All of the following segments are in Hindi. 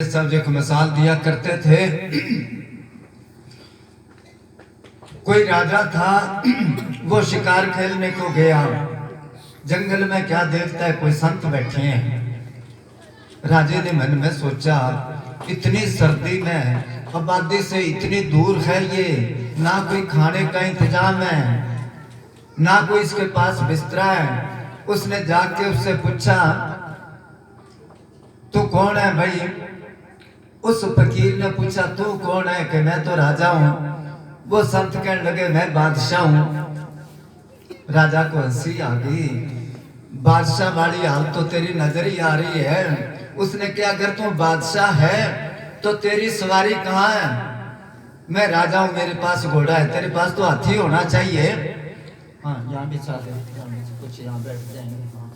सब एक मिसाल दिया करते थे। कोई राजा था, वो शिकार खेलने को गया। जंगल में क्या देखता है, कोई संत बैठे हैं। राजे ने मन में सोचा, इतनी सर्दी में आबादी से इतनी दूर है ये, ना कोई खाने का इंतजाम है, ना कोई इसके पास बिस्तरा है। उसने जाके उससे पूछा, तू कौन है भाई? उस फकीर ने पूछा, तू कौन है? कि मैं तो राजा हूं। वो संत कहने लगे, मैं बादशाह हूं। राजा को हंसी आ गई, बादशाह वाली हाल तो तेरी नजर ही आ रही है। उसने क्या, अगर तू बादशाह है तो तेरी सवारी कहाँ है? मैं राजा हूं, मेरे पास घोड़ा है, तेरे पास तो हाथी होना चाहिए। हाँ, यहाँ बिछा दे, कुछ यहाँ बैठ जाएंगे। हाँ।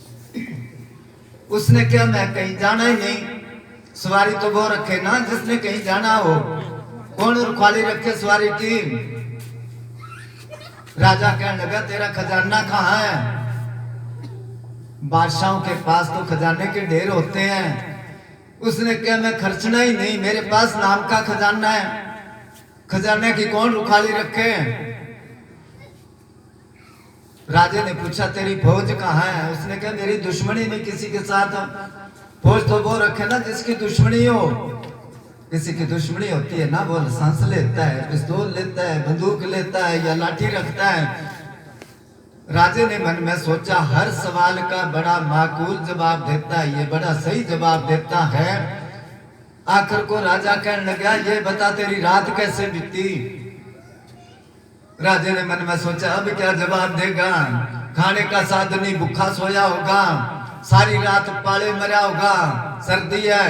उसने क्या, मैं कहीं जाना ही नहीं, सवारी तो वो रखे ना जिसने कहीं जाना हो। कौन रुखवाली रखे सवारी की? राजा कहने लगा, तेरा खजाना कहाँ है? बादशाहों के पास तो खजाने के ढेर होते हैं। उसने क्या, मैं खर्चना ही नहीं, मेरे पास नाम का खजाना है, खजाने की कौन रुखवाली रखे? राजे ने पूछा, तेरी फौज कहाँ है? उसने कहा, मेरी दुश्मनी में किसी के साथ। फौज तो वो रखे ना जिसकी दुश्मनी हो। किसी की दुश्मनी होती है ना, वो सांस लेता है, पिस्तौल लेता है, बंदूक लेता है या लाठी रखता है। राजे ने मन में सोचा, हर सवाल का बड़ा माकूल जवाब देता है, ये बड़ा सही जवाब देता है। आखिर को राजा कहने लगा, ये बता तेरी रात कैसे बीती? राजे ने मन में सोचा, अब क्या जवाब देगा? खाने का साधन नहीं, भूखा सोया होगा, सारी रात पाले मरा होगा, सर्दी है।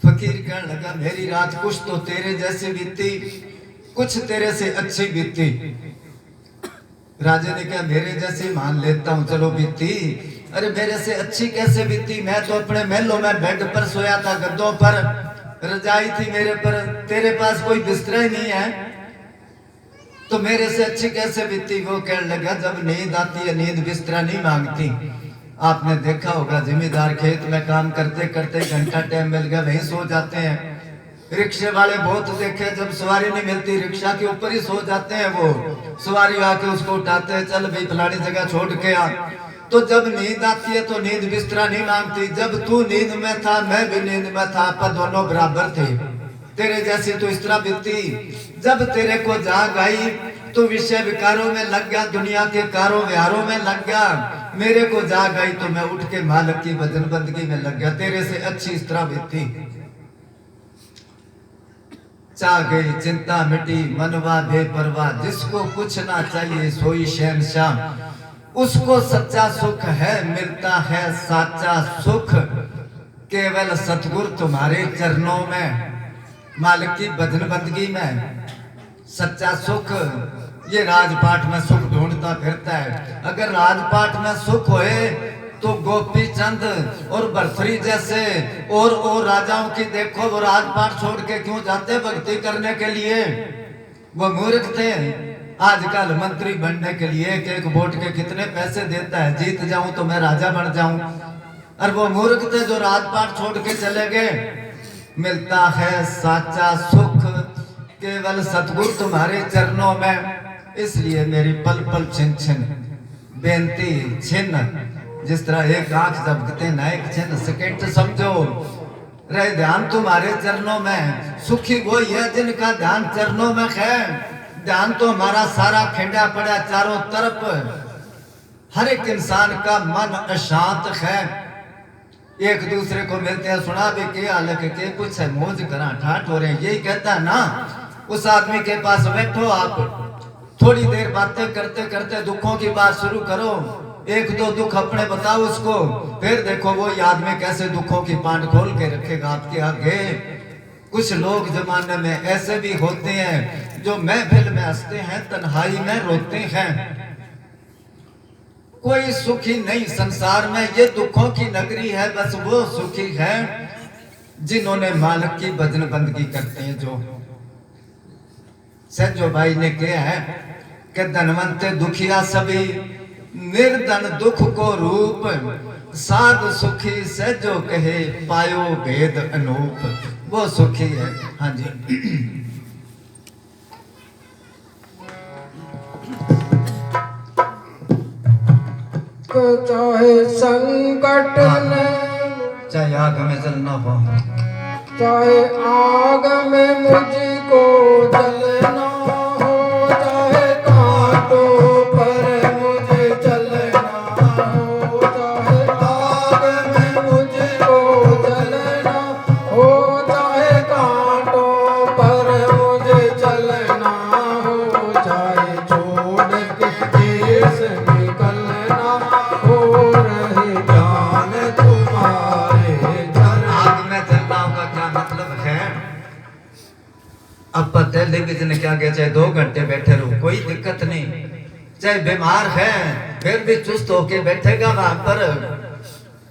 फकीर कहने लगा, मेरी रात कुछ तो तेरे जैसे बीती, कुछ तेरे से अच्छी बीती। राजे ने कहा, मेरे जैसे मान लेता हूं, चलो बीती। अरे मेरे से अच्छी कैसे बीती? मैं तो अपने महलों में बेड पर सोया था, गद्दों पर, रजाई थी मेरे पर, तेरे पास कोई बिस्तरा ही नहीं है, तो मेरे से अच्छी कैसे बीती? वो कहने लगा, जब नींद आती है, नींद बिस्तरा नहीं मांगती। आपने देखा होगा, जिम्मेदार खेत में काम करते करते घंटा टाइम मिल गया, वहीं सो जाते हैं। रिक्शे वाले बहुत देखे, जब सवारी नहीं मिलती रिक्शा के ऊपर ही सो जाते हैं। वो सवारी आके उसको उठाते हैं, चल भाई फलानी जगह छोड़ के आ। तो जब नींद आती है तो नींद बिस्तरा नहीं मांगती। जब तू नींद में था, मैं भी नींद में था, पर दोनों बराबर थे। तेरे जैसी तो इस तरह बीती, जब तेरे को जाग आई तो विषय विकारों में लग गया, दुनिया के कारों व्यवहारों में लग गया। मेरे को जाग आई तो मैं उठ के मालिक की भजन बंदगी में लग गया, तेरे से अच्छी इस तरह बीती। चा गई चिंता मिटी, मनवा बेपरवाह, जिसको कुछ ना चाहिए सोई शहंशाह। उसको सच्चा सुख है, मिलता है साचा सुख, केवल सतगुरु तुम्हारे चरणों में, मालिक की भजन बंदगी में। सच्चा सुख, ये राजपाट में सुख ढूंढता फिरता है। अगर राजपाट में सुख होए तो गोपी चंद और भरथरी जैसे और राजाओं की देखो, वो राजपाट छोड़ के क्यों जाते भक्ति करने के लिए? वो मूर्ख थे। आजकल मंत्री बनने के लिए एक वोट के कितने पैसे देता है, जीत जाऊं तो मैं राजा बन जाऊं। और वो मूर्ख थे जो राजपाट छोड़ के चले गए। मिलता है साचा सुख, केवल सतगुरु तुम्हारे चरणों में। इसलिए मेरी पल पल छिन छिन बेनती छिन, जिस तरह एक आंख झपकते ना एक छिन सेकंड समझो, रहे ध्यान तुम्हारे चरणों में। सुखी वही है जिनका ध्यान चरणों में है। ध्यान तो हमारा सारा खिंडा पड़ा चारों तरफ। हर एक इंसान का मन अशांत है। एक दूसरे को मिलते हैं, सुना भी क्या हाल है, के कुछ है, मौज करा ठाठ हो रहे हैं, यही कहता है ना। उस आदमी के पास बैठो, आप थोड़ी देर बातें करते करते दुखों की बात शुरू करो, एक दो दुख अपने बताओ उसको, फिर देखो वो आदमी कैसे दुखों की पांड खोल के रखेगा आपके आगे। कुछ लोग जमाने में ऐसे भी होते हैं जो महफिल में हंसते हैं, तन्हाई में रोते हैं। कोई सुखी नहीं संसार में, ये दुखों की नगरी है। बस वो सुखी है जिन्होंने मालिक की भजन बंदगी करते हैं। जो सज्जो भाई ने कहा है कि धनवंत दुखिया सभी, निर्धन दुख को रूप, साध सुखी से जो कहे पायो भेद अनूप, वो सुखी है। हाँ जी। चाहे संकट न, चाहे आग में जलना हो, चाहे आग में मुझको जलना हो, चाहे कांटों पर मुझे चलना हो, चाहे आग में मुझको जलना हो, चाहे कांटों पर मुझे चलना हो, चाहे छोड़ के देश निकलना हो, रहे जान तुम्हारे आग में जलना का क्या मतलब है? अब टेलीविजन के आगे चाहे 2 घंटे बैठे रहो, कोई दिक्कत नहीं। चाहे बीमार है फिर भी चुस्त होके बैठेगा वहां पर।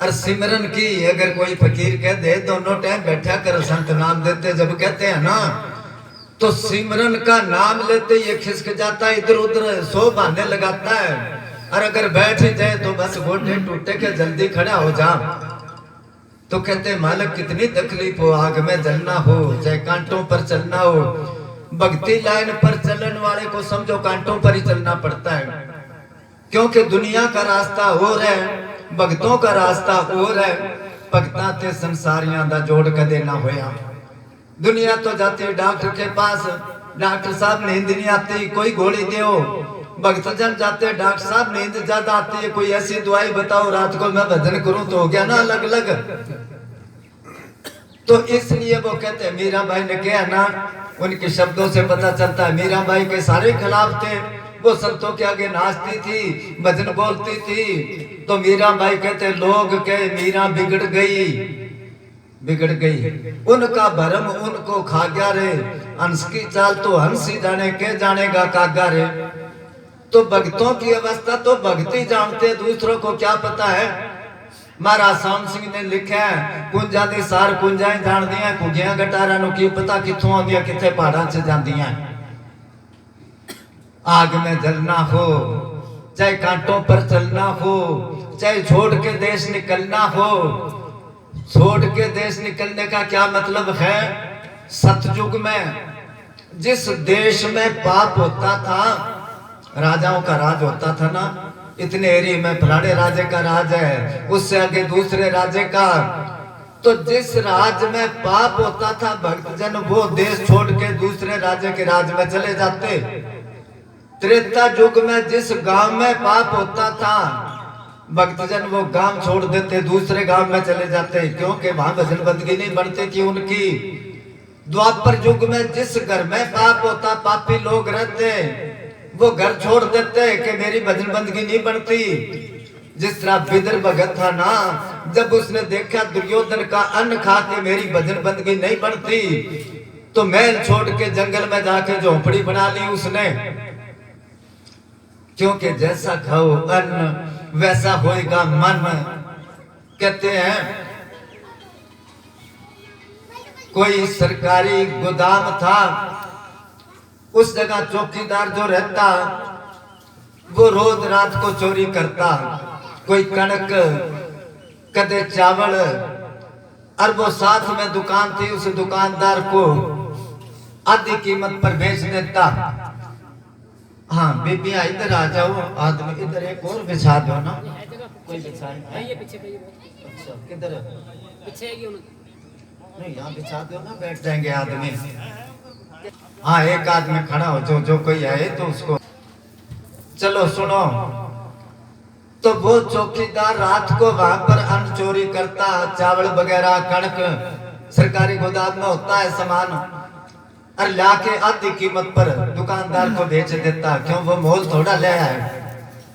और सिमरन की अगर कोई फकीर कह दे दोनों टाइम बैठा कर, संत नाम देते जब कहते हैं ना, तो सिमरन का नाम लेते ये खिसक जाता है, इधर उधर सो बहाने लगाता है। और अगर बैठ ही जाए तो बस गोडे टूटे के जल्दी खड़ा हो जा। तो कहते मालिक कितनी तकलीफ हो, आग में जलना हो चाहे कांटों पर चलना हो। भक्ति लाइन पर चलने वाले को समझो कांटों पर ही चलना पड़ता है, क्योंकि दुनिया का रास्ता और है, भक्तों का रास्ता और है। भक्तां ते संसारियां दा जोड़ कदे ना होया। दुनिया तो जाती है डॉक्टर के पास, डॉक्टर साहब नींद नहीं आती, कोई गोली दो। भक्त जन जाते हैं डॉक्टर साहब नींद ज्यादा आती है, कोई ऐसी दवाई बताओ रात को मैं भजन करूं, तो हो गया ना अलग अलग। तो इसलिए वो कहते हैं, मीरा भाई ने कहा ना, उनके शब्दों से पता चलता है मीरा भाई के सारे खिलाफ थे। वो संतों के आगे नाचती थी, भजन बोलती थी। तो मीरा भाई कहते लोग कहे मीरा बिगड़ गई, बिगड़ गई, उनका भरम उनको खा गया रे। हंस की चाल तो हंस ही जाने, के जानेगा कागा रे। तो भक्तों की अवस्था तो भक्ति जानते, दूसरों को क्या पता है। महाराज शाम सिंह ने लिखा है, कुंजा दे सार कुंजाएं जान दिया, कुगियां गटारा नु की पता किथों आंदियां किथे पहाड़ां च जांदियां। आग में जलना हो, चाहे कांटों पर चलना हो, चाहे छोड़ के देश निकलना हो। छोड़ के देश निकलने का क्या मतलब है? सतयुग में जिस देश में पाप होता था, राजाओं का राज होता था ना, इतने एरिया में फलाने राज्य का राज है, उससे आगे दूसरे राज्य का। तो जिस राज्य में पाप होता था, भक्तजन वो देश छोड़ के दूसरे राज्य के राज्य में चले जाते। त्रेता युग में जिस गांव में पाप होता था, भक्तजन वो गांव छोड़ देते, दूसरे गांव में चले जाते, क्योंकि वहां भजन बंदगी नहीं बनती थी उनकी। द्वापर युग में जिस घर में पाप होता, पापी लोग रहते, वो घर छोड़ देते कि मेरी भजन बंदगी नहीं बनती। जिस तरह बिदर भगत था ना, जब उसने देखा दुर्योधन का अन्न खा के मेरी भजन बंदगी नहीं बनती, तो महल छोड़ के जंगल में जाके झोपड़ी बना ली उसने। क्योंकि जैसा खाओ अन्न वैसा होएगा मन। कहते हैं कोई सरकारी गोदाम था, उस जगह चौकीदार जो रहता वो रोज रात को चोरी करता। कोई कणक कदे चावल, और वो साथ में दुकान थी, उस दुकानदार को आधी कीमत पर बेच देता। हाँ बीबियां इधर आ जाओ, आदमी इधर एक और बिछा दो ना, कोई बिछाए ये पीछे। अच्छा किधर पीछे नहीं, यहाँ बिछा दो ना, बैठ जाएंगे आदमी। हाँ एक आदमी खड़ा हो, जो कोई आए तो उसको। चलो सुनो, तो वो चौकीदार रात को वहां पर अन्न चोरी करता, चावल वगैरह कणक सरकारी गोदाम में होता है सामान, और लाके आधी कीमत पर दुकानदार को बेच देता। क्यों? वो मोल थोड़ा ले आए।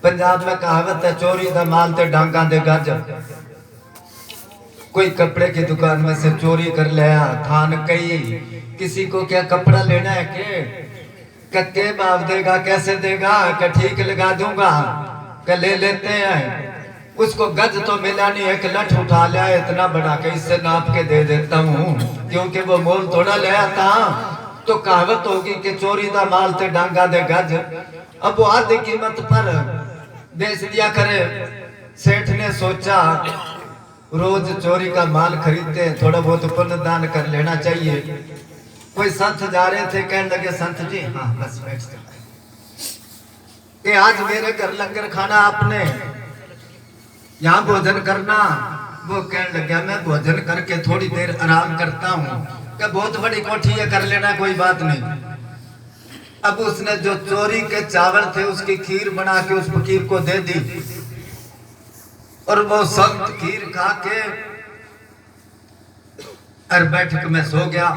पंजाब में कहावत है, चोरी दा माल ते डांगा दे गज। कोई कपड़े की दुकान में से चोरी कर लिया, थान कई, किसी को क्या कपड़ा लेना है के भाव देगा, कैसे देगा, क्या ठीक लगा दूंगा, क्या ले लेते हैं। उसको गज तो मिला नहीं, एक लठ उठा लिया इतना बड़ा के इससे नाप के दे देता हूँ, क्योंकि वो मोल थोड़ा ले आता। तो कहावत होगी कि चोरी दा माल ते डांगा दे गज। अब वो आधी कीमत पर बेच दिया करे, सेठ ने सोचा रोज चोरी का माल खरीदते हैं, थोड़ा बहुत पुण्य दान कर लेना चाहिए। कोई संत जा रहे थे, कहने लगे संत जी, हाँ बस बैठ जाओ, कि आज मेरे घर लंगर खाना आपने, यहाँ भोजन करना। वो कहने लगा मैं भोजन करके थोड़ी देर आराम करता हूँ। क्या बहुत बड़ी कोठी है, कर लेना कोई बात नहीं। अब उसने जो चोरी के चावल थे उसकी खीर बना के उस फकीर को दे दी और वो संत खीर खा के और बैठक में सो गया।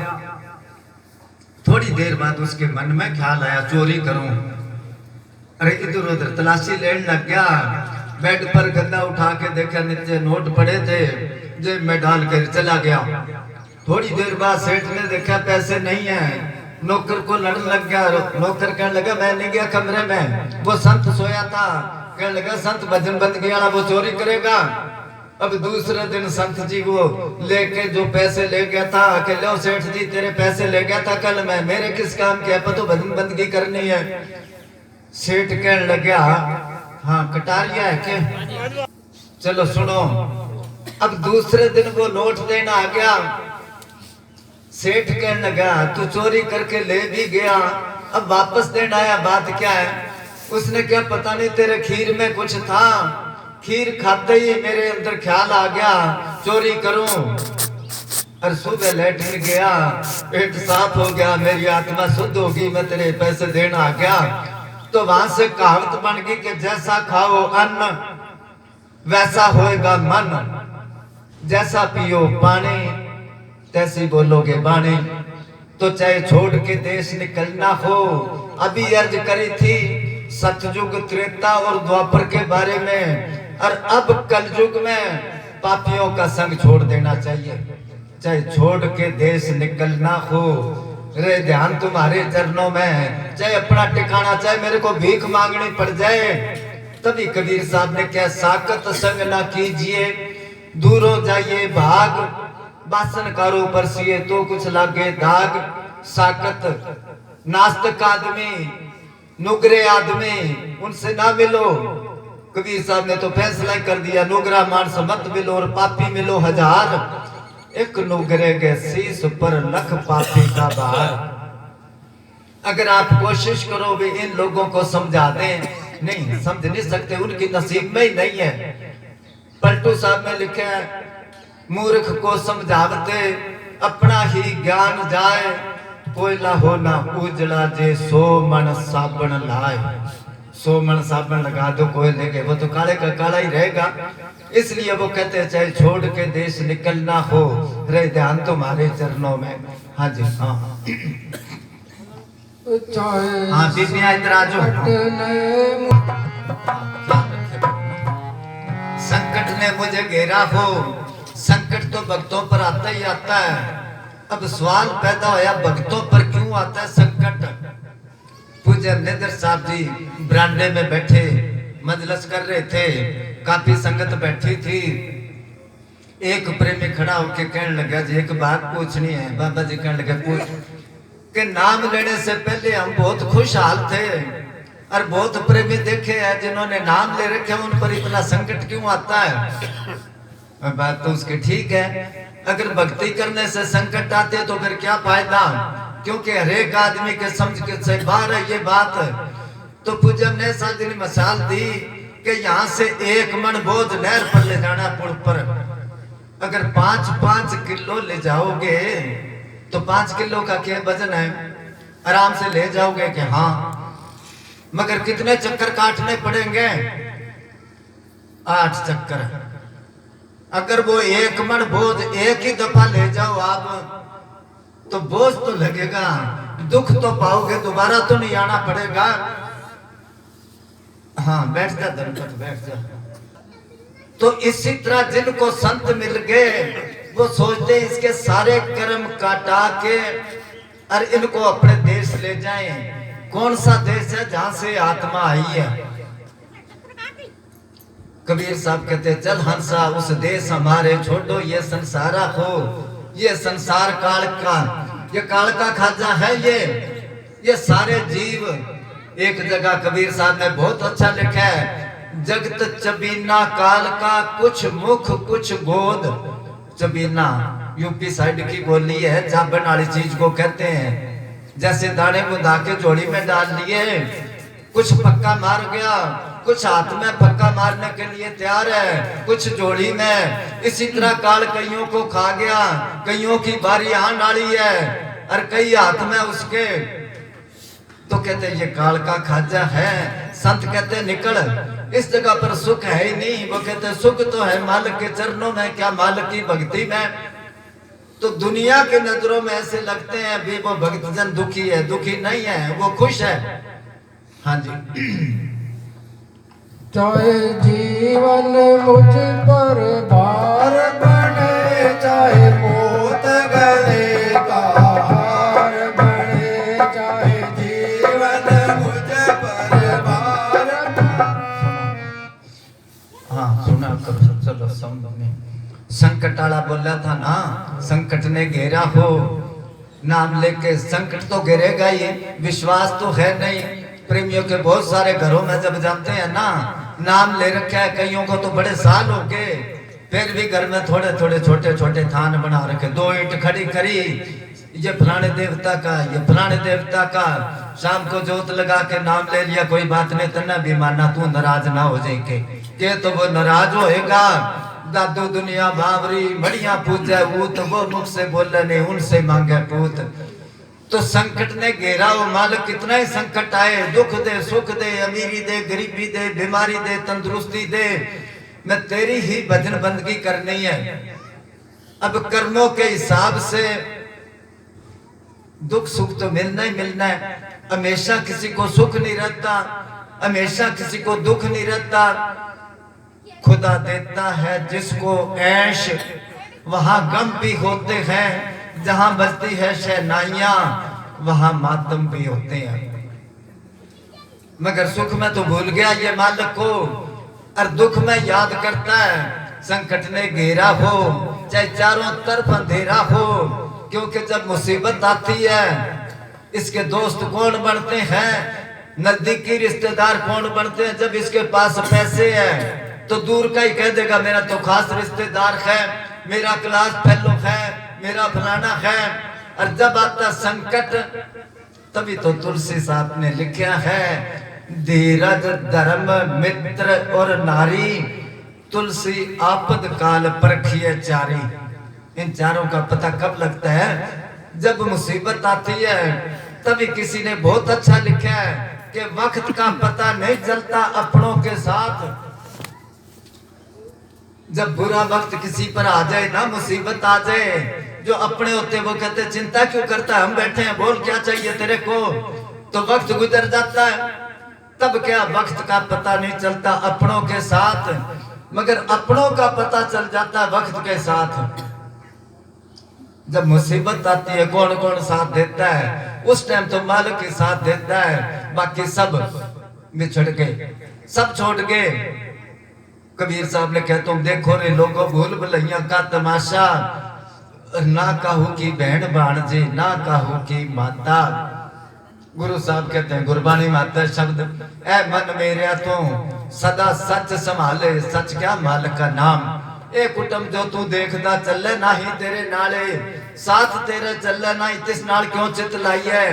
थोड़ी देर बाद उसके मन में ख्याल आया चोरी करूं। अरे इधर उधर तलाशी लेने लग गया। बेड पर गद्दा उठा के देखा, नीचे नोट पड़े थे, जेब में डाल कर चला गया। थोड़ी देर बाद सेठ ने देखा पैसे नहीं है, नौकर को लड़ने लग गया। नौकर कहने लगा मैं नहीं गया कमरे में, वो संत सोया था। कहने लगा संत भजन बंदगी वाला वो चोरी करेगा। अब दूसरे दिन संत जी वो लेके जो पैसे ले गया था, कि लो सेठ जी तेरे पैसे ले गया था कल मैं, मेरे किस काम के, तो भजन बंदगी करनी है। सेठ कहने लगा हाँ कटारिया है क्या, चलो सुनो। अब दूसरे दिन वो नोट देना आ गया। सेठ कहने लगा तू चोरी करके ले भी गया, अब वापस देना आया, बात क्या है? उसने क्या पता नहीं तेरे खीर में कुछ था, खीर खाते ही मेरे अंदर ख्याल आ गया चोरी करूं। और सुबह लेटने गया, पेट साफ हो गया, मेरी आत्मा शुद्ध होगी, मैं तेरे पैसे देना आ गया। तो वहां से कहावत बन गई कि जैसा खाओ अन्न वैसा होएगा मन, जैसा पियो पानी तैसी बोलोगे बाणी। तो चाहे छोड़ के देश निकलना हो, अभी अर्ज करी थी सतयुग त्रेता और द्वापर के बारे में, और अब कलयुग में पापियों का संग छोड़ देना चाहिए। चाहे छोड़ के देश निकलना हो, रे ध्यान तुम्हारे चरणों में, चाहे अपना ठिकाना चाहे मेरे को भीख मांगनी पड़ जाए। तभी कबीर साहब ने क्या साकत संग ना कीजिए, दूरों जाइए भाग, बासन कारो परसिए तो कुछ लागे दाग। साकत नास्तिक आदमी, नुगरे आदमी, उनसे ना मिलो। कबीर साहब ने तो फैसला कर दिया, नुगरा मानस मत मिलो और पापी मिलो हजार, एक नुगरे के शीश पर लख पापी का भार। अगर आप कोशिश करो भी इन लोगों को समझा दें, नहीं समझ नहीं सकते, उनकी नसीब में ही नहीं है। पलटू साहब ने लिखा है मूर्ख को समझावते अपना ही ज्ञान जाए, कोयला हो ना उजला जे 100 मन साबन लाए। 100 मन साबन लगा दो कोयले के, वो तो काले का काला ही रहेगा। इसलिए वो कहते हैं चाहे छोड़ के देश निकलना हो, रे ध्यान तुम्हारे चरणों में। हाँ जी हाँ हाँ बीबियां इधर आ जाओ। संकट ने मुझे घेरा हो, संकट तो भक्तों पर आता ही आता है। अब सवाल पैदा होया भक्तों पर क्यों आता है संकट? पूज्य नेदर साहब जी बरामदे में बैठे मजलिस कर रहे थे, काफी संगत बैठी थी। एक प्रेमी खड़ा होकर कहने लगा जी एक बात पूछनी है। बाबा जी कहने लगे पूछ। के नाम लेने से पहले हम बहुत खुशहाल थे और बहुत प्रेमी देखे हैं जिन्होंने नाम ले रखे, उन पर इतना संकट क्यों आता है? बात तो उसकी ठीक है, अगर भक्ति करने से संकट आते तो फिर क्या फायदा, क्योंकि हर एक आदमी के समझ के से बाहर है ये बात। तो पूज्य ने साथ दिन मिसाल दी कि यहाँ से 1 मन बोझ नहर पर ले जाना पुल पर, अगर 5-5 किलो ले जाओगे तो 5 किलो का क्या वजन है, आराम से ले जाओगे कि हाँ, मगर कितने चक्कर काटने पड़ेंगे? 8 चक्कर। अगर वो 1 मन बोझ एक ही दफा ले जाओ आप, तो बोझ तो लगेगा, दुख तो पाओगे, दोबारा तो नहीं आना पड़ेगा। हाँ बैठ जा धनपत बैठ जा। तो इसी तरह जिनको संत मिल गए वो सोचते इसके सारे कर्म काटा के और इनको अपने देश ले जाएं। कौन सा देश है जहां से आत्मा आई है? कबीर साहब कहते चल हंसा उस देश हमारे, छोड़ो ये संसारा हो, ये संसार काल का, ये काल का खाजा है। ये सारे जीव एक जगह कबीर साहब ने बहुत अच्छा लिखा है, जगत चबीना काल का, कुछ मुख कुछ गोद। चबीना यूपी साइड की बोली है, चाबन वाली चीज को कहते हैं। जैसे दाने को धाके झोली में डाल लिए, कुछ पक्का मार गया, कुछ हाथ में पक्का मारने के लिए तैयार है, कुछ झोली में। इसी तरह काल कईयों को खा गया, कईयों की बारी आने वाली है और कई हाथ में उसके। तो कहते ये काल का खाजा है। संत कहते निकल, इस जगह पर सुख है ही नहीं। वो कहते सुख तो है मालिक के चरणों में, क्या मालिक की भक्ति में। तो दुनिया के नजरों में ऐसे लगते हैं भी वो भक्तजन दुखी है, दुखी नहीं है, वो खुश है। हाँ जी। चाहे जीवन मुझ पर भार बने, चाहे मौत गले का हार बने, चाहे जीवन मुझ पर भार। हाँ सुना करो, चलो समझो में। संकट वाला बोला था ना, संकट ने घेरा हो, नाम लेके संकट तो घेरेगा ही, विश्वास तो है नहीं। प्रेमियों के बहुत सारे घरों में जब जाते हैं ना, नाम ले रखा है, कईयों को तो बड़े साल हो गए, फिर भी घर में थोड़े थोड़े छोटे छोटे थान बना रखे। 2 ईंट खड़ी करी, ये फलाने देवता का, ये फलाने देवता का। शाम को जोत लगा के नाम ले लिया, कोई बात नहीं, तना भी मानना, तू नाराज ना हो जाए के तो वो नाराज होएगा। दादू दुनिया बावरी बढ़िया पूजा, वो तो वो मुख से बोले नहीं, उनसे मांगे पूत। तो संकट ने घेरा हो मालिक, कितना ही संकट आए, दुख दे सुख दे, अमीरी दे गरीबी दे, बीमारी दे तंदुरुस्ती दे, मैं तेरी ही भजन बंदगी करनी है। अब कर्मों के हिसाब से दुख सुख तो मिलना ही मिलना है। हमेशा किसी को सुख नहीं रहता, हमेशा किसी को दुख नहीं रहता। खुदा देता है जिसको ऐश, वहां गम भी होते हैं। जहां बजती है शहनाइयां, वहां मातम भी होते हैं। मगर सुख में तो भूल गया ये मालिक को, और दुख में याद करता है। संकट ने घेरा हो, चाहे चारों तरफ अंधेरा हो, क्योंकि जब मुसीबत आती है, इसके दोस्त कौन बनते हैं, नजदीकी रिश्तेदार कौन बनते हैं। जब इसके पास पैसे हैं तो दूर का ही कह देगा मेरा तो खास रिश्तेदार है, मेरा क्लास फेलो है, मेरा फलाना है। और जब आता संकट, तभी तो तुलसी साहब ने लिखा है, धीरज धर्म मित्र और नारी, तुलसी आपद काल परखिए चारी। इन चारों का पता कब लगता है, जब मुसीबत आती है। तभी किसी ने बहुत अच्छा लिखा है कि वक्त का पता नहीं चलता अपनों के साथ। जब बुरा वक्त किसी पर आ जाए ना, मुसीबत आ जाए, जो अपने होते वो कहते चिंता क्यों करता है, हम बैठे हैं, बोल क्या चाहिए तेरे को। तो वक्त गुजर जाता है, तब क्या वक्त का पता नहीं चलता अपनों के साथ, मगर अपनों का पता चल जाता है वक्त के साथ। जब मुसीबत आती है कौन कौन साथ देता है, उस टाइम तो मालिक ही साथ देता है। बाकी सब बिछड़ गए, सब छोड़ गए। कबीर साहब ने कहा तुम देखो रे लोगों भूल भुलैया का तमाशा, ना कहू की बहन भाणजी, ना कहू की माता। गुरु साहब कहते हैं, गुरबानी माता शब्द, ऐ मन मेरा तू सदा सच संभाले, सच क्या मालिक का नाम। ए कुटुंब जो तू देखदा चले नाही तेरे नाले, साथ तेरे चले नाही तिस नाल क्यों चित लाई है।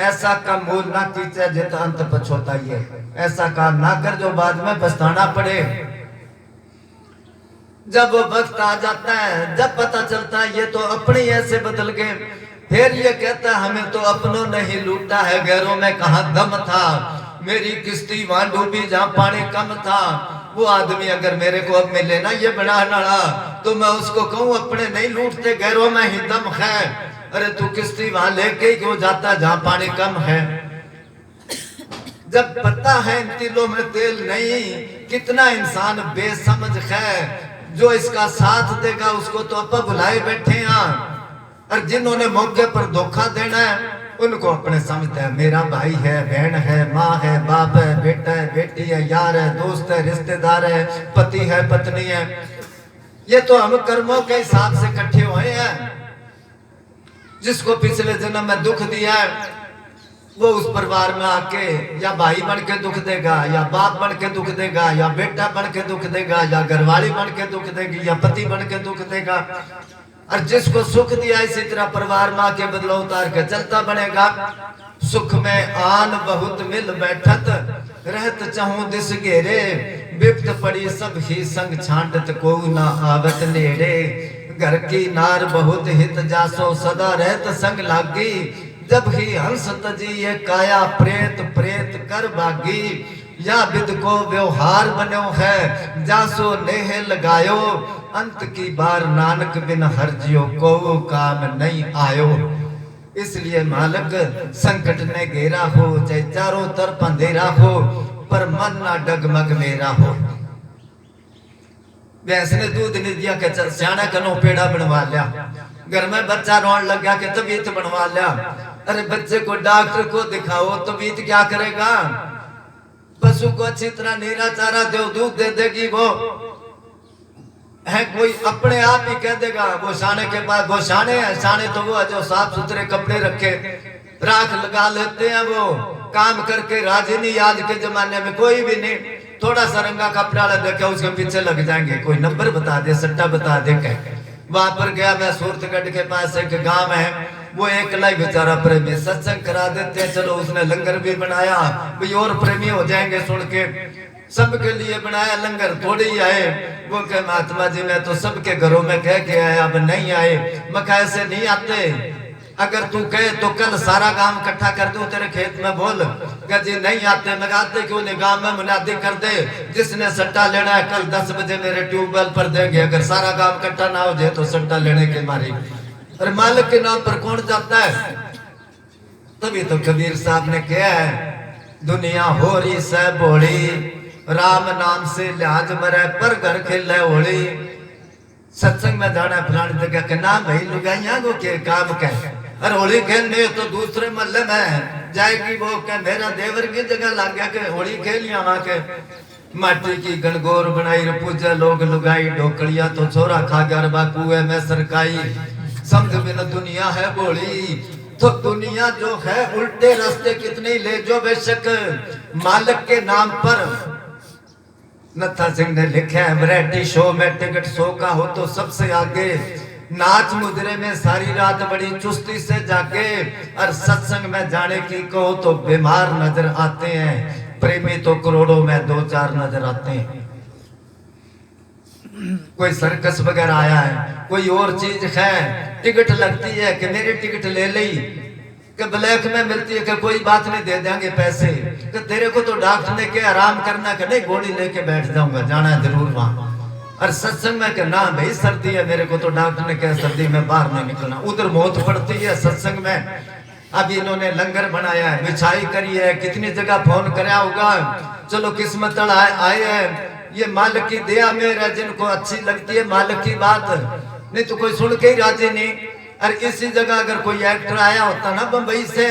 ऐसा काम मूल ना कीचे जित अंत पछताई है, ऐसा काम ना कर जो बाद में पछताना पड़े। जब वो वक्त आ जाता है, जब पता चलता है ये तो अपने ऐसे बदल गए, फिर ये कहता है हमें तो अपनों ने ही लूटा है, गैरों में कहां दम था। मेरी किश्ती वहां डूबी जहां पानी कम था। वो आदमी अगर मेरे को अब मिले ना ये बना नाड़ा, तो मैं उसको कहूं अपने नहीं लूटते, गैरों में ही दम है। अरे तू किश्ती वहां लेके क्यों जाता जहां पानी कम है। जब पता है इन तिलों में तेल नहीं, कितना इंसान बेसमझ है। जो इसका साथ देगा उसको तो अपा बुलाए बैठे हैं, और जिन्होंने मौके पर धोखा देना है उनको अपने समझते हैं। मेरा भाई है, बहन है, माँ है, बाप है, बेटा है, बेटी है, यार है, दोस्त है, रिश्तेदार है, पति है, पत्नी है। ये तो हम कर्मों के हिसाब से इकट्ठे हुए हैं। जिसको पिछले जन्म में दुख दिया है वो उस परिवार में आके या भाई बन के दुख देगा, या बाप बन के दुख देगा, या बेटा बन के दुख देगा, या घरवाली बन के दुख देगी, या पति बन के दुख देगा। और जिसको सुख दिया इसी तरह परिवार में आके बदलाव उतार के चलता बनेगा। सुख में आन बहुत मिल बैठत, रहत चाहूं दिस घेरे, बिपत पड़ी सब ही संग छांटत, को ना आवत नेड़े। घर की नार बहुत हित जासो, सदा रहत संग लागी, जब ही हंस तजी ये काया, प्रेत प्रेत कर भागी। या विद को व्यवहार बनो है, जासो नेह लगायो, अंत की बार नानक बिन हरजियो, को काम नहीं आयो। इसलिए मालक संकट ने घेरा हो, चाहे चारों तरफ अंधेरा हो, पर मन ना डगमग मेरा हो। भैंस ने दूध नहीं दिया के सियाना कनो पेड़ा बनवा लिया, घर में बच्चा रोन लग गया के तबीयत बनवा लिया। अरे बच्चे को डॉक्टर को दिखाओ, तबीयत क्या करेगा? पशु को अच्छी तरह नीरा चारा दो, दूध दे देगी वो है, कोई अपने आप ही कह देगा। वो शाने के पास वो शाने है, शाने तो वो है जो साफ सुथरे कपड़े रखे, राख लगा लेते हैं, वो काम करके राजी नहीं। आज के जमाने में कोई भी नहीं, थोड़ा सा रंगा कपड़ा देखा उसके पीछे लग जाएंगे, कोई नंबर बता दे, सट्टा बता दे। वहां पर गया मैं, सूरतगढ़ के पास एक गांव है, वो एक लाई बेचारा प्रेमी, सत्संग करा देते हैं, चलो उसने लंगर भी बनाया, भाई और प्रेमी हो जाएंगे सुन के, सबके लिए बनाया लंगर। थोड़े ही आए, वो कहे महात्मा जी मैं तो सबके घरों में कह के आया, अब नहीं आए। मैं कहा ऐसे नहीं आते, अगर तू कहे तो कल सारा गांव इकट्ठा कर दूं तेरे खेत में, बोल। कह जी नहीं आते। मैं आते क्यों नहीं, गांव में मुनादी कर दे, जिसने सट्टा लेना है कल 10 बजे मेरे ट्यूबवेल पर देंगे। अगर सारा गांव इकट्ठा ना हो जाए तो सट्टा लेने के मारी। और मालिक के नाम पर कौन जाता है? तभी तो कबीर साहब ने कहा है, दुनिया हो रही सह भोली, राम नाम से लिहाज मरे, पर घर खेले होली। सत्संग में जाना फलानी जगह के नाम भाई लुगाइया को के काम कह, और होली खेलने तो दूसरे महल्ले में जाएगी, वो कह मेरा देवर की जगह लग गया के होली खेलिया। वहां के माटी की गणगौर बनाई पूजा लोग लुगाई, ढोकलिया तो छोरा खा गया, बाकू है मैं सरकाई। समझ बिन दुनिया है बोली, तो दुनिया जो है उल्टे रास्ते कितने ले जो, बेशक मालिक के नाम पर। नत्था सिंह ने लिखा है, वैरायटी शो में टिकट 100 का हो तो सबसे आगे, नाच मुजरे में सारी रात बड़ी चुस्ती से जागे, और सत्संग में जाने की कहो तो बीमार नजर आते हैं, प्रेमी तो करोड़ों में 2-4 नजर आते हैं। कोई सर्कस वगैरह आया है, कोई और चीज है, टिकट लगती है कि मेरी टिकट ले ली, कि ब्लैक में मिलती है कि कोई बात नहीं दे देंगे पैसे, कि तेरे को तो डॉक्टर ने क्या आराम करना, कि नहीं गोली लेके बैठ जाऊंगा, जाना है जरूर वहां। और सत्संग में कि ना भाई सर्दी है, मेरे को तो डॉक्टर ने क्या सर्दी में बाहर नहीं निकलना, उधर मौत पड़ती है सत्संग में। अब इन्होंने लंगर बनाया है, बिछाई करी है, कितनी जगह फोन कराया होगा, चलो किस्मत आए है। ये मालिक की दया में जिनको अच्छी लगती है मालिक की बात, नहीं तो कोई सुन के ही राजी नहीं। और इसी जगह अगर कोई एक्टर आया होता ना बंबई से,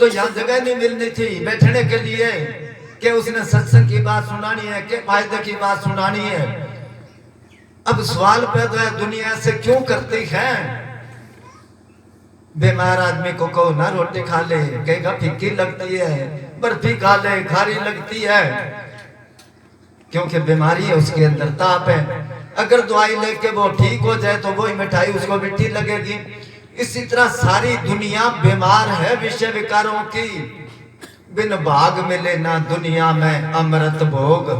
तो यहाँ जगह नहीं मिलनी थी बैठने के लिए, कि उसने सत्संग की बात सुनानी है, कि फायदे की बात सुनानी है। अब सवाल पैदा है, दुनिया से क्यों करती है? बीमार आदमी को कहो ना रोटी खा ले, कहेगा फीकी लगती है, बर्फी खा ले खारी लगती है, क्योंकि बीमारी है उसके अंदर, ताप है। अगर दवाई लेके वो ठीक हो जाए तो वही मिठाई उसको मीठी लगेगी। इसी तरह सारी दुनिया बीमार है विषय विकारों की, बिन भाग मिले ना दुनिया में अमृत भोग।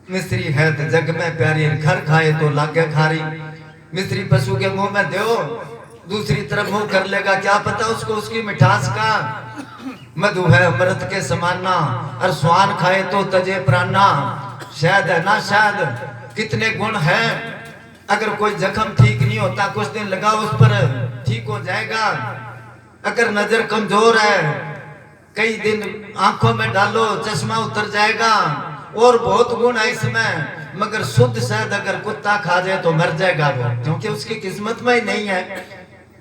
मिस्त्री है तो जग में प्यारी, घर खाए तो लागे खारी। मिस्त्री पशु के मुंह में दो, दूसरी तरफ मुंह कर लेगा, क्या पता उसको उसकी मिठास का। मधु है अमृत के समाना, और स्वान खाए तो तजे प्राणा। शायद है ना शायद, कितने गुण हैं। अगर कोई जख्म ठीक नहीं होता, कुछ दिन लगाओ उस पर, ठीक हो जाएगा। अगर नजर कमजोर है, कई दिन आंखों में डालो, चश्मा उतर जाएगा। और बहुत गुण है इसमें, मगर शुद्ध शहद अगर कुत्ता खा जाए तो मर जाएगा वो, क्योंकि उसकी किस्मत में ही नहीं है।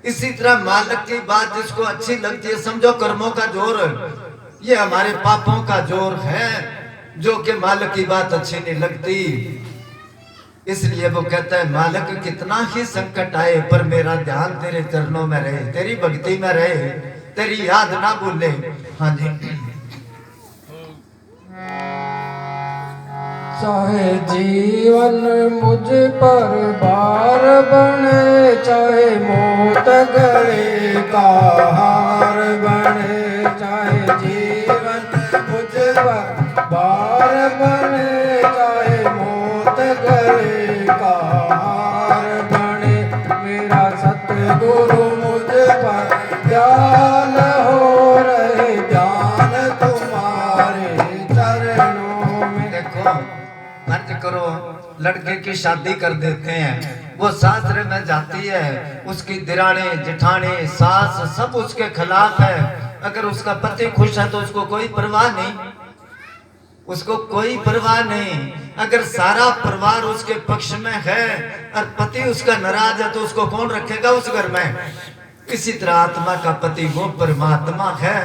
इसी तरह मालिक की बात जिसको अच्छी लगती है, समझो कर्मों का जोर, ये हमारे पापों का जोर है, जो कि मालिक की बात अच्छी नहीं लगती। इसलिए वो कहता है, मालिक कितना ही संकट आए पर मेरा ध्यान तेरे चरणों में रहे, तेरी भक्ति में रहे, तेरी याद ना भूले। हाँ जी। चाहे जीवन मुझ पर भार बने, चाहे मौत गले का हार बने, चाहे जीवन मुझ पर भार बने, चाहे मौत गले का हार बने, मेरा सतगुरु मुझ पर ध्यान हो रहे, ध्यान तुम्हारे चरणों में। देखो मत करो, लड़के की शादी कर देते हैं, वो सासरे में जाती है, उसकी दिराने जेठाने सास सब उसके खिलाफ है। अगर उसका पति खुश है तो उसको कोई परवाह नहीं, उसको कोई परवाह नहीं। अगर सारा परिवार उसके पक्ष में है और पति उसका नाराज है तो उसको कौन रखेगा उस घर में। इसी तरह आत्मा का पति वो परमात्मा है।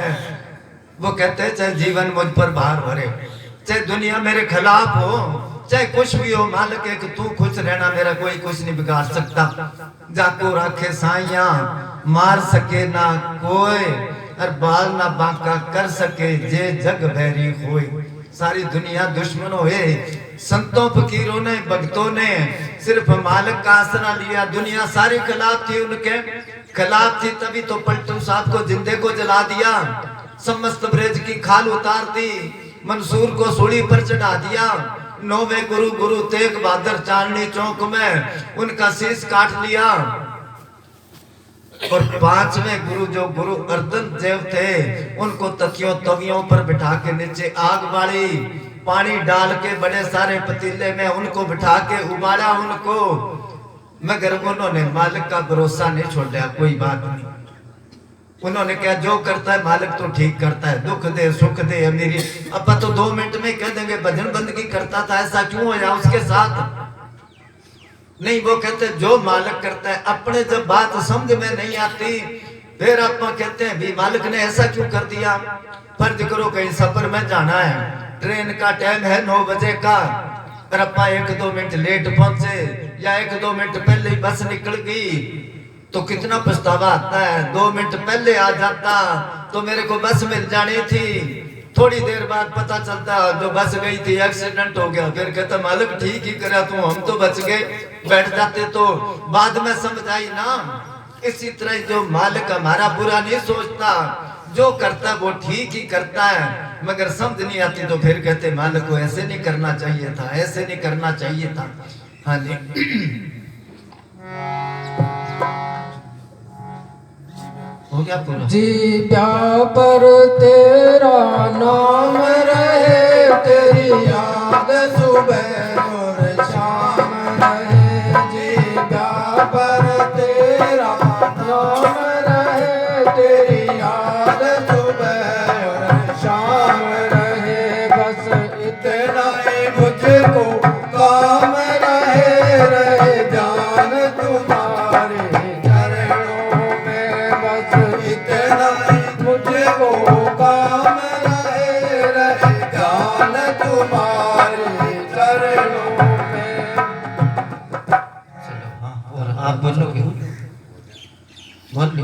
वो कहते हैं चाहे जीवन मुझ पर भार भरे, चाहे दुनिया मेरे खिलाफ हो, चाहे कुछ भी हो, मालिक एक तू खुश रहना, मेरा कोई कुछ नहीं बिगाड़ सकता। जाको राखे साइया मार सके ना कोई, और बाल ना बांका कर सके जे जग भैरी होए। सारी दुनिया दुश्मन होए, संतों फकीरों ने भक्तों ने सिर्फ मालिक का आसरा लिया। दुनिया सारी खिलाफ थी, उनके खिलाफ थी, तभी तो पलटू साहब को जिंदे को जला दिया, समस्त ब्रज की खाल उतार दी, मंसूर को सूली पर चढ़ा दिया। नौवे गुरु गुरु तेग बहादुर चांदनी चौक में उनका शीश काट लिया। और पांचवें गुरु जो गुरु अर्जन देव थे, उनको तकियों तवियों पर बिठा के नीचे आग बाली, पानी डाल के बड़े सारे पतीले में उनको बिठा के उबाला उनको, मगर उन्होंने मालिक का भरोसा नहीं छोड़ा। कोई बात नहीं, उन्होंने क्या जो करता है मालिक तो ठीक करता है, दुख दे सुख दे अमीरी। अब तो 2 मिनट में कह देंगे भजन बंदगी करता था, ऐसा क्यों होया उसके साथ? नहीं, वो कहते जो मालिक करता है। अपने जब बात समझ में नहीं आती फिर आप कहते हैं भी मालिक ने ऐसा क्यों कर दिया। फर्ज करो कहीं सफर में जाना है, ट्रेन का टाइम है 9 बजे का, और अपना 1-2 मिनट लेट पहुंचे या 1-2 मिनट पहले ही बस निकल गई तो कितना पछतावा आता है। 2 मिनट पहले आ जाता तो मेरे को बस मिल जानी थी। थोड़ी देर बाद पता चलता जो बस गई थी एक्सीडेंट हो गया, फिर कहता मालिक ठीक ही करा तू, हम तो बच गए। बैठ जाते तो बाद में समझ आई ना। इसी तरह जो मालिक हमारा बुरा नहीं सोचता, जो करता है वो ठीक ही करता है, मगर समझ नहीं आती तो फिर कहते मालिक को ऐसे नहीं करना चाहिए था, ऐसे नहीं करना चाहिए था। हाँ जी, हो गया पूरा। जी प्या पर तेरा नाम रहे, तेरी याद सुबह और शाम रहे। जी प्या पर तेरा नाम रहे, तेरी याद सुबह और शाम रहे। बस इतना ही मुझको काम रहे, रहे जान तुम्हारे चरणों में। बस इतना ही मुझको काम रहे, रहे जान तुम्हारे चरणों में। चलो हाँ, और आप बोलोगे? बोल ली।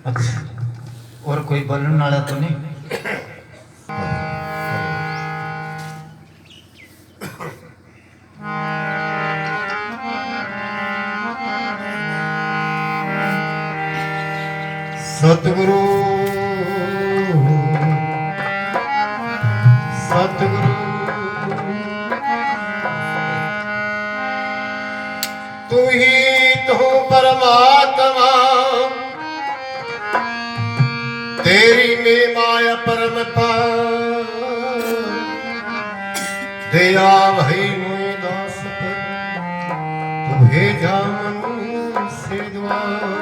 अच्छा, और कोई बोलने वाला तो नहीं? सतगुरु सतगुरु तू ही तो परमात्मा, तेरी में माया परम पार। दया भई मोए दास पर, तू भेजा मन से द्वार।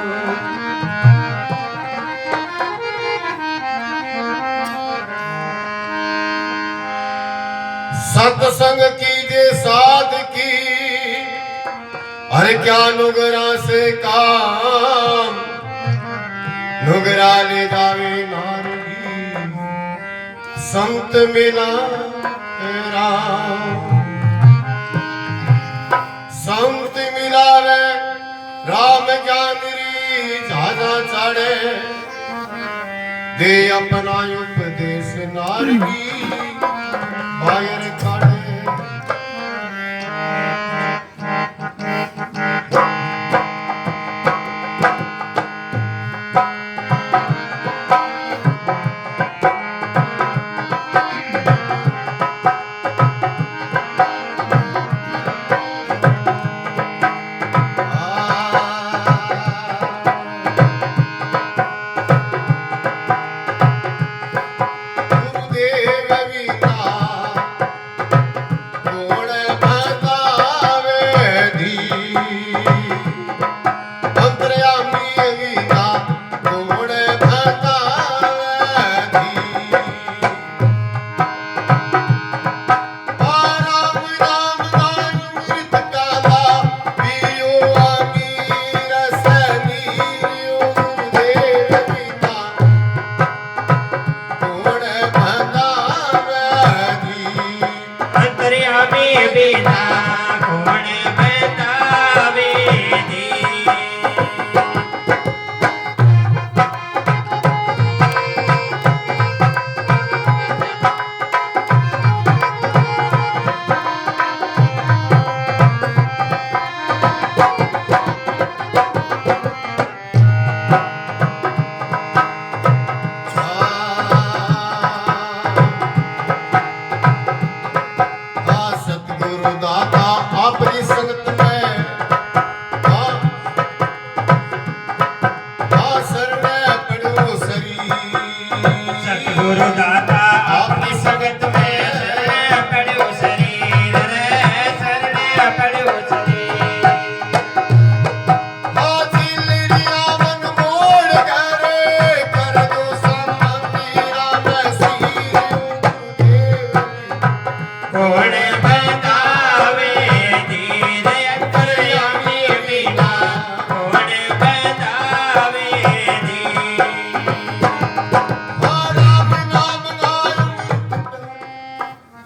सत्संग कीजे साध की, अरे क्या नुगरा से काम। नुगरा ले जावे नारगी, संत मिला राम। संत मिला रे राम ज्ञान री झाझा चढ़े। दे अपना उपदेश नारगी बायर काढ़े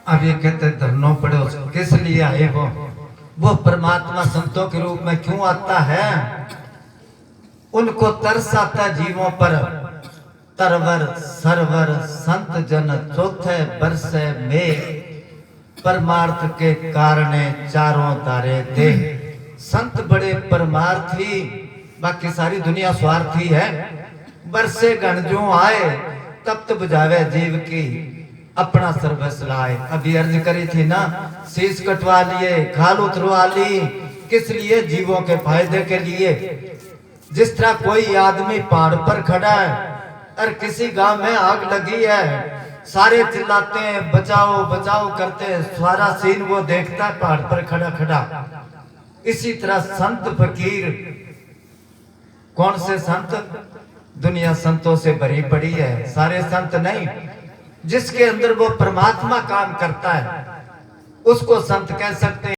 अब ये कहते धरनो पड़े किस लिए आए वो परमात्मा संतों के रूप में क्यों आता है? उनको तरस आता जीवों पर। तरवर सरवर संत जन चौथे बरसे में परमार्थ के कारणे चारों तारे दे। संत बड़े परमार्थी, बाकी सारी दुनिया स्वार्थी है। बरसे गण जो आए तप्त बुझावे जीव की अपना सर्वस्व लाए। अभी अर्ज करी थी ना, शीश कटवा लिए, खाल उतरवा ली, किस लिए? जीवों के फायदे के लिए। जिस तरह कोई आदमी पहाड़ पर खड़ा है और किसी गांव में आग लगी है, सारे चिल्लाते हैं बचाओ बचाओ करते हैं, सारा सीन वो देखता है पहाड़ पर खड़ा खड़ा। इसी तरह संत फकीर, कौन से संत? दुनिया संतों से भरी पड़ी है, सारे संत नहीं। जिसके अंदर वो परमात्मा काम करता है उसको संत कह सकते हैं।